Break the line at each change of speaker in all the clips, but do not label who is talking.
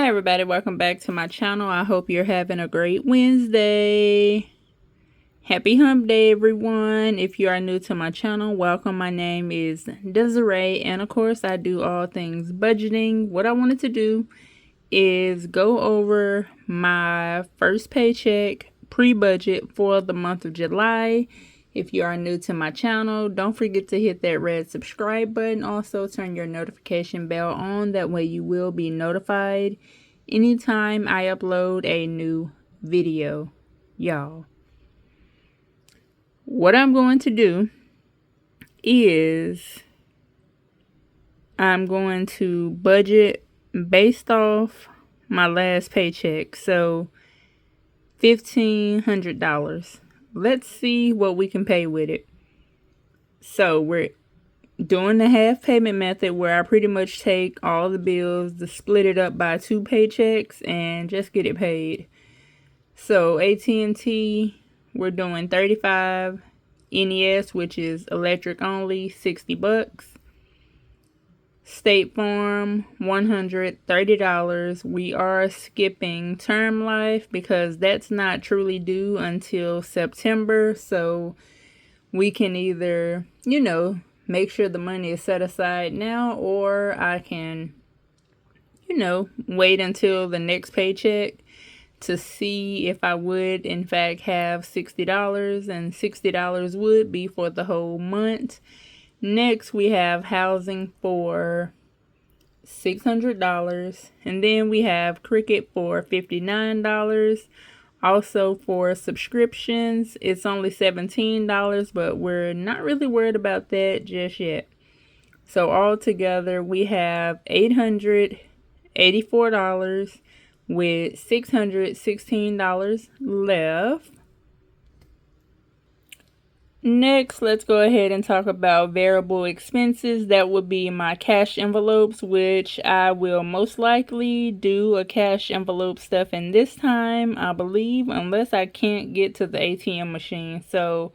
Hi everybody, welcome back to my channel. I hope you're having a great Wednesday. Happy hump day everyone. If you are new to my channel, welcome. My name is Desiree and of course I do all things budgeting. What I wanted to do is go over my first paycheck pre-budget for the month of July. If you are new to my channel, don't forget to hit that red subscribe button. Also turn your notification bell on. That way you will be notified anytime I upload a new video. Y'all, what I'm going to do is I'm going to budget based off my last paycheck. So $1,500. Let's see what we can pay with it. So we're doing the half payment method where I pretty much take all the bills, split it up by 2 paychecks and just get it paid. So AT&T, we're doing $35. NES, which is electric only, $60. State Farm, $130. We are skipping Term Life because that's not truly due until September. So we can either, make sure the money is set aside now, or I can, wait until the next paycheck to see if I would in fact have $60, and $60 would be for the whole month. Next, we have housing for $600, and then we have Cricket for $59. Also for subscriptions, it's only $17, but we're not really worried about that just yet. So altogether, we have $884 with $616 left. Next, let's go ahead and talk about variable expenses. That would be my cash envelopes, which I will most likely do a cash envelope stuff in this time, I believe, unless I can't get to the ATM machine. So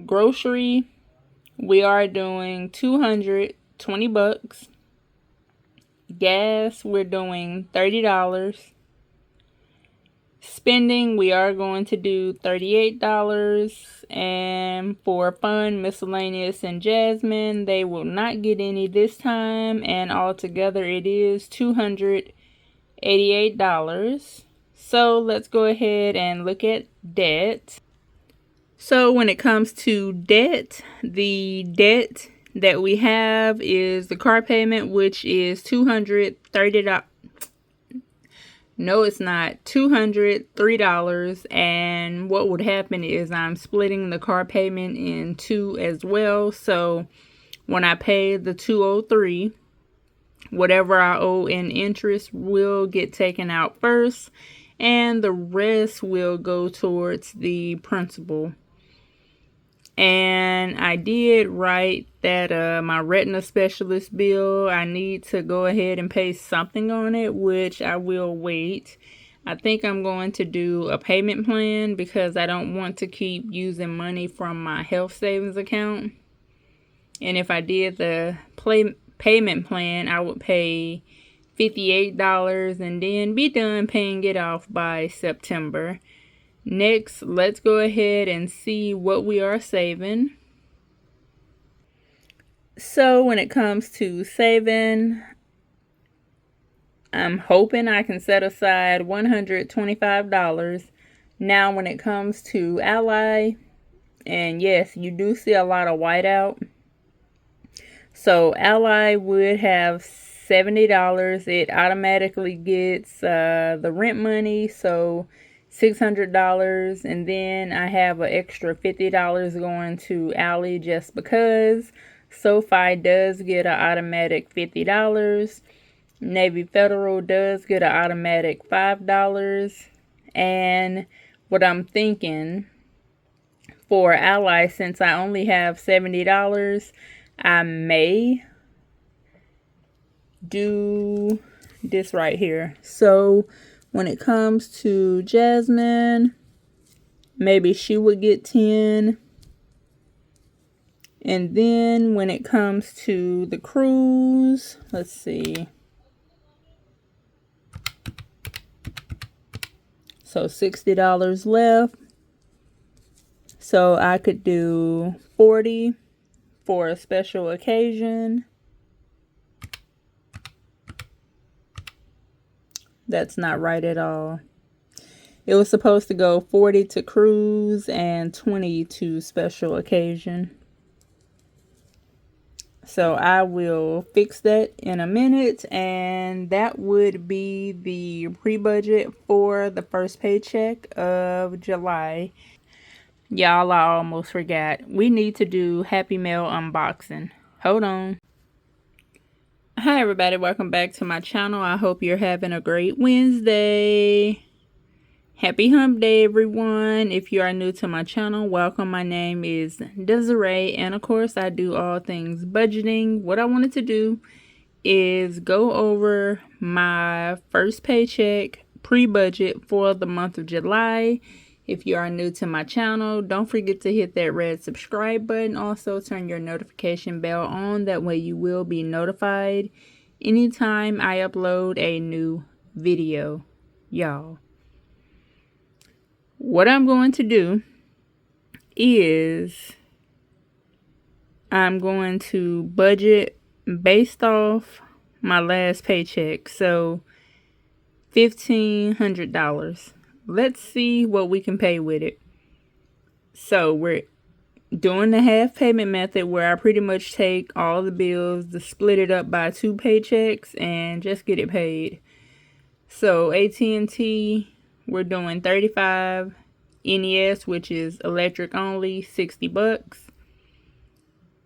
grocery, we are doing $220. Gas, we're doing $30. Spending, we are going to do $38. And for fun, miscellaneous, and Jasmine, they will not get any this time. And altogether, it is $288. So let's go ahead and look at debt. So when it comes to debt, the debt that we have is the car payment, which is $230. No, it's not. $203. And what would happen is I'm splitting the car payment in two as well. So when I pay the $203, whatever I owe in interest will get taken out first, and the rest will go towards the principal. And I did write that my retina specialist bill, I need to go ahead and pay something on it, which I will wait. I think I'm going to do a payment plan because I don't want to keep using money from my health savings account. And if I did the payment plan, I would pay $58 and then be done paying it off by September. Next, let's go ahead and see what we are saving. So when it comes to saving, I'm hoping I can set aside $125. Now when it comes to Ally, and yes, you do see a lot of whiteout. So Ally would have $70. It automatically gets the rent money, so $600, and then I have an extra $50 going to Ally just because. SoFi does get an automatic $50. Navy Federal does get an automatic $5. And what I'm thinking for Ally, since I only have $70, I may do this right here. So when it comes to Jasmine, maybe she would get 10. And then when it comes to the cruise, let's see. So $60 left. So I could do 40 for a special occasion. That's not right at all. It was supposed to go 40 to cruise and 20 to special occasion. So I will fix that in a minute, and that would be the pre-budget for the first paycheck of July. Y'all, I almost forgot. We need to do Happy Mail unboxing. Hold on. Hi everybody, welcome back to my channel. I hope you're having a great Wednesday. Happy hump day everyone. If you are new to my channel, welcome. My name is Desiree, and of course I do all things budgeting. What I wanted to do is go over my first paycheck pre-budget for the month of July. If you are new to my channel, don't forget to hit that red subscribe button. Also turn your notification bell on, that way you will be notified anytime I upload a new video. Y'all, what I'm going to do is I'm going to budget based off my last paycheck. So $1,500. Let's see what we can pay with it. So we're doing the half payment method, where I pretty much take all the bills, to split it up by 2 paychecks and just get it paid. So AT&T, we're doing 35. NES, which is electric only, $60.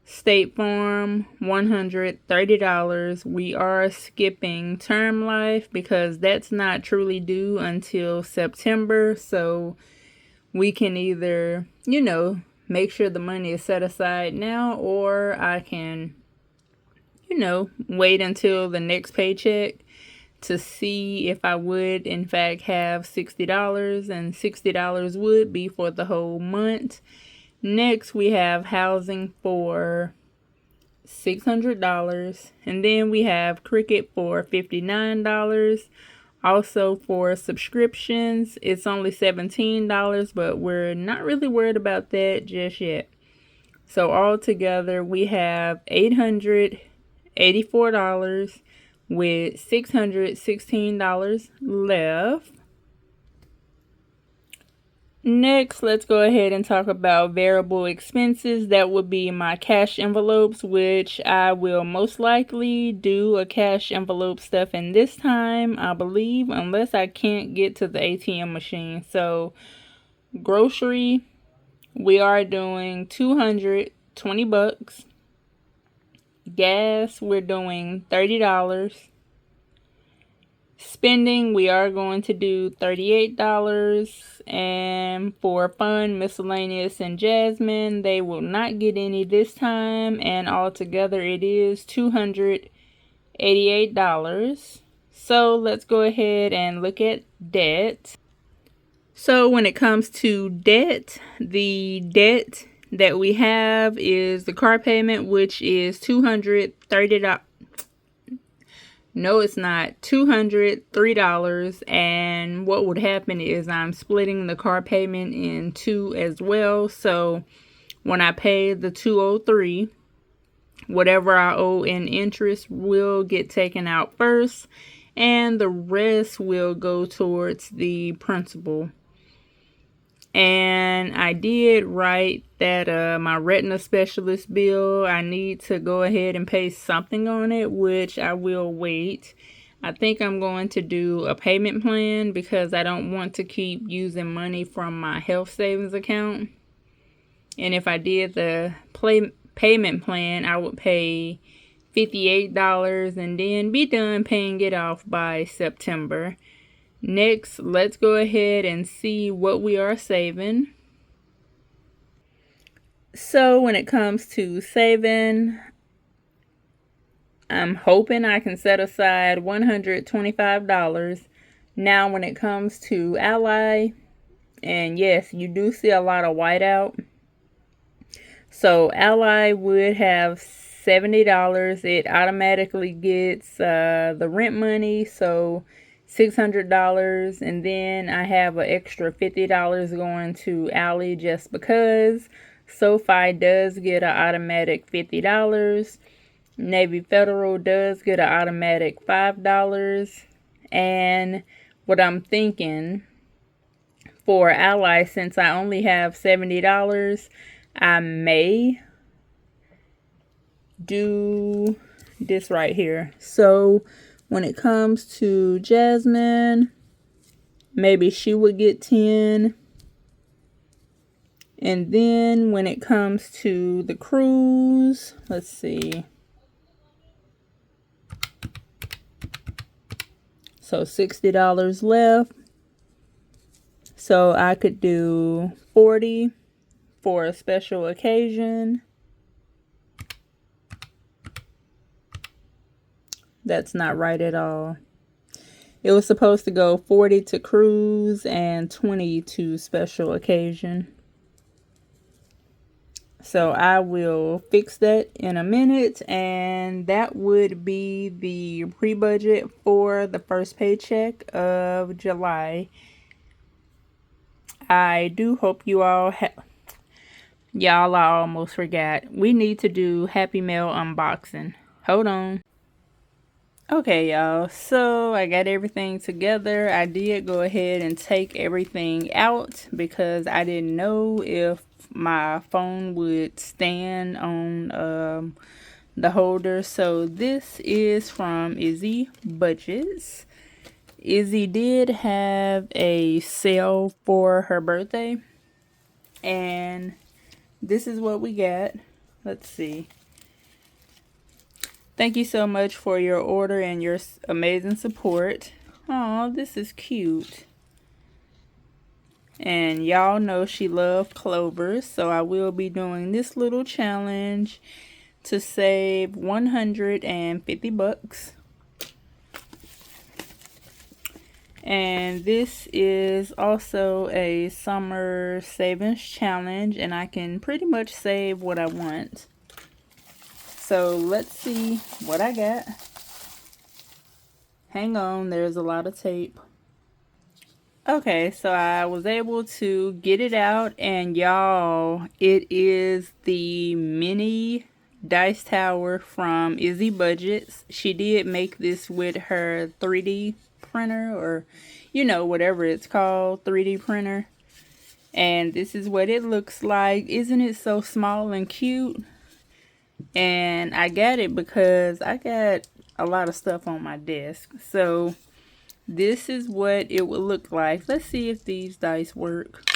State Farm, $130. We are skipping Term Life because that's not truly due until September. So we can either, make sure the money is set aside now, or I can, wait until the next paycheck to see if I would in fact have $60, and $60 would be for the whole month. Next, we have housing for $600, and then we have Cricket for $59. Also for subscriptions, it's only $17, but we're not really worried about that just yet. So altogether, we have $884 with $616 left. Next, let's go ahead and talk about variable expenses. That would be my cash envelopes, which I will most likely do a cash envelope stuff in this time, I believe, unless I can't get to the ATM machine. So grocery, we are doing $220. Gas, we're doing $30. Spending, we are going to do $38. And for fun, miscellaneous, and Jasmine, they will not get any this time. And altogether, it is $288. So let's go ahead and look at debt. So when it comes to debt, the debt that we have is the car payment, which is $230. No, it's not. $203. And what would happen is I'm splitting the car payment in 2 as well. So when I pay the $203, whatever I owe in interest will get taken out first, and the rest will go towards the principal. And I did write that my retina specialist bill, I need to go ahead and pay something on it, which I will wait. I think I'm going to do a payment plan because I don't want to keep using money from my health savings account. And if I did the payment plan, I would pay $58 and then be done paying it off by September. Next, let's go ahead and see what we are saving. So when it comes to saving, I'm hoping I can set aside $125. Now when it comes to Ally, and yes, you do see a lot of whiteout. So Ally would have $70. It automatically gets the rent money, so $600, and then I have an extra $50 going to Ally just because. SoFi does get an automatic $50. Navy Federal does get an automatic $5. And what I'm thinking for Ally, since I only have $70, I may do this right here. So when it comes to Jasmine, maybe she would get 10. And then when it comes to the cruise, let's see. So $60 left. So I could do 40 for a special occasion. That's not right at all. It was supposed to go 40 to cruise and 20 to special occasion. So I will fix that in a minute, and that would be the pre-budget for the first paycheck of July. I do hope you all y'all, I almost forgot. We need to do Happy Mail unboxing. Hold on. Okay, y'all, so I got everything together. I did go ahead and take everything out because I didn't know if my phone would stand on the holder. So this is from Izzy Budgets. Izzy did have a sale for her birthday, and this is what we got. Let's see. Thank you so much for your order and your amazing support. Oh, this is cute. And y'all know she loved clovers, so I will be doing this little challenge to save 150 bucks. And this is also a summer savings challenge, and I can pretty much save what I want. So let's see what I got. Hang on, there's a lot of tape. Okay, so I was able to get it out, and y'all, it is the mini dice tower from Izzy Budgets. She did make this with her 3D printer, or you know, whatever it's called, 3D printer. And this is what it looks like. Isn't it so small and cute? And I got it because I got a lot of stuff on my desk. So this is what it would look like. Let's see if these dice work.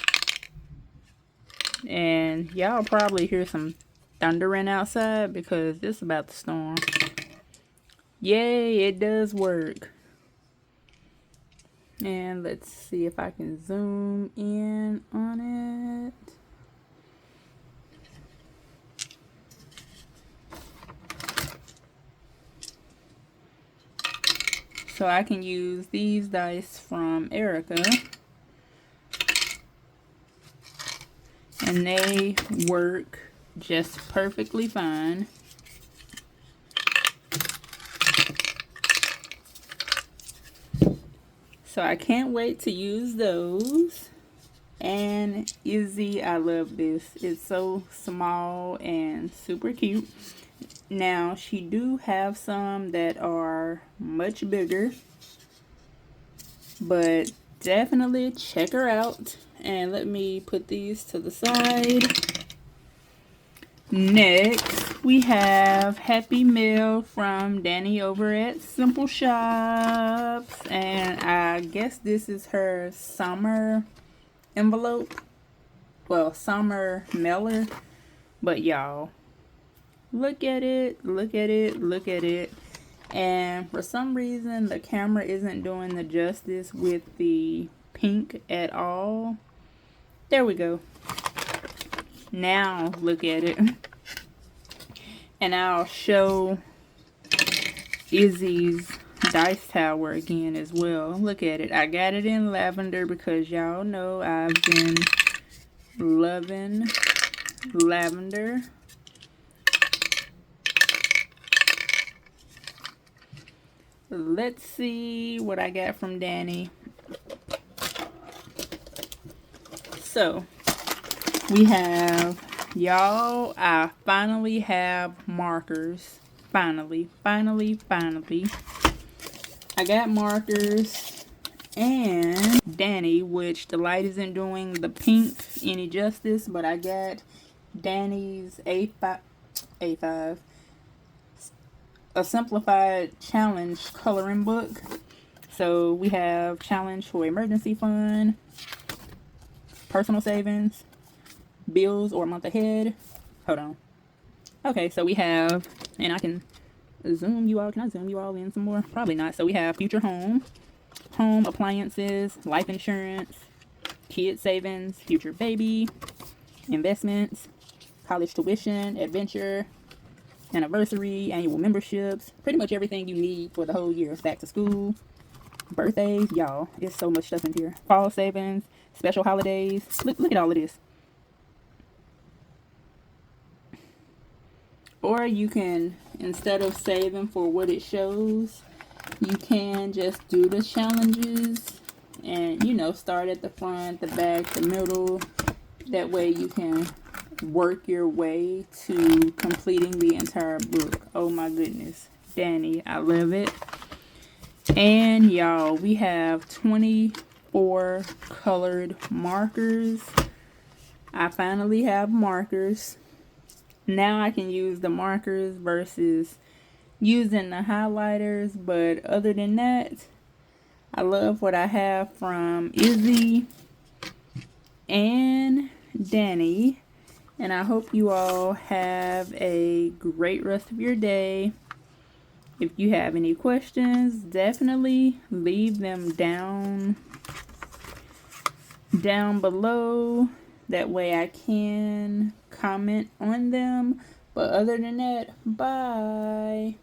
And y'all probably hear some thundering outside because it's about to storm. Yay, it does work. And let's see if I can zoom in on it. So I can use these dice from Erica, and they work just perfectly fine. So I can't wait to use those. And Izzy, I love this. It's so small and super cute. Now, she do have some that are much bigger, but definitely check her out. And let me put these to the side. Next, we have Happy Mail from Danny over at Simple Shops. And I guess this is her summer envelope. Well, summer mailer. But y'all, look at it, look at it, look at it. And for some reason, the camera isn't doing the justice with the pink at all. There we go. Now, look at it. And I'll show Izzy's dice tower again as well. Look at it. I got it in lavender because y'all know I've been loving lavender. let's see what I got from Danny. So, we have, y'all, I finally have markers. Finally. I got markers, and Danny, which the light isn't doing the pink any justice, but I got Danny's A5, a simplified challenge coloring book. So we have challenge for emergency fund, personal savings, bills or month ahead. Hold on. Okay, so we have, and I can zoom you all. Can I zoom you all in some more? Probably not. So we have future home, home appliances, life insurance, kid savings, future baby, investments, college tuition, adventure, anniversary, annual memberships, pretty much everything you need for the whole year. Back to school, birthdays, y'all. There's so much stuff in here. Fall savings, special holidays. Look at all of this. Or you can, instead of saving for what it shows, you can just do the challenges and, you know, start at the front, the back, the middle. That way you can work your way to completing the entire book. Oh my goodness. Danny, I love it. And y'all, we have 24 colored markers. I finally have markers. Now I can use the markers versus using the highlighters, but other than that, I love what I have from Izzy and Danny, and I hope you all have a great rest of your day. If you have any questions, definitely leave them down below. That way I can comment on them. But other than that, bye.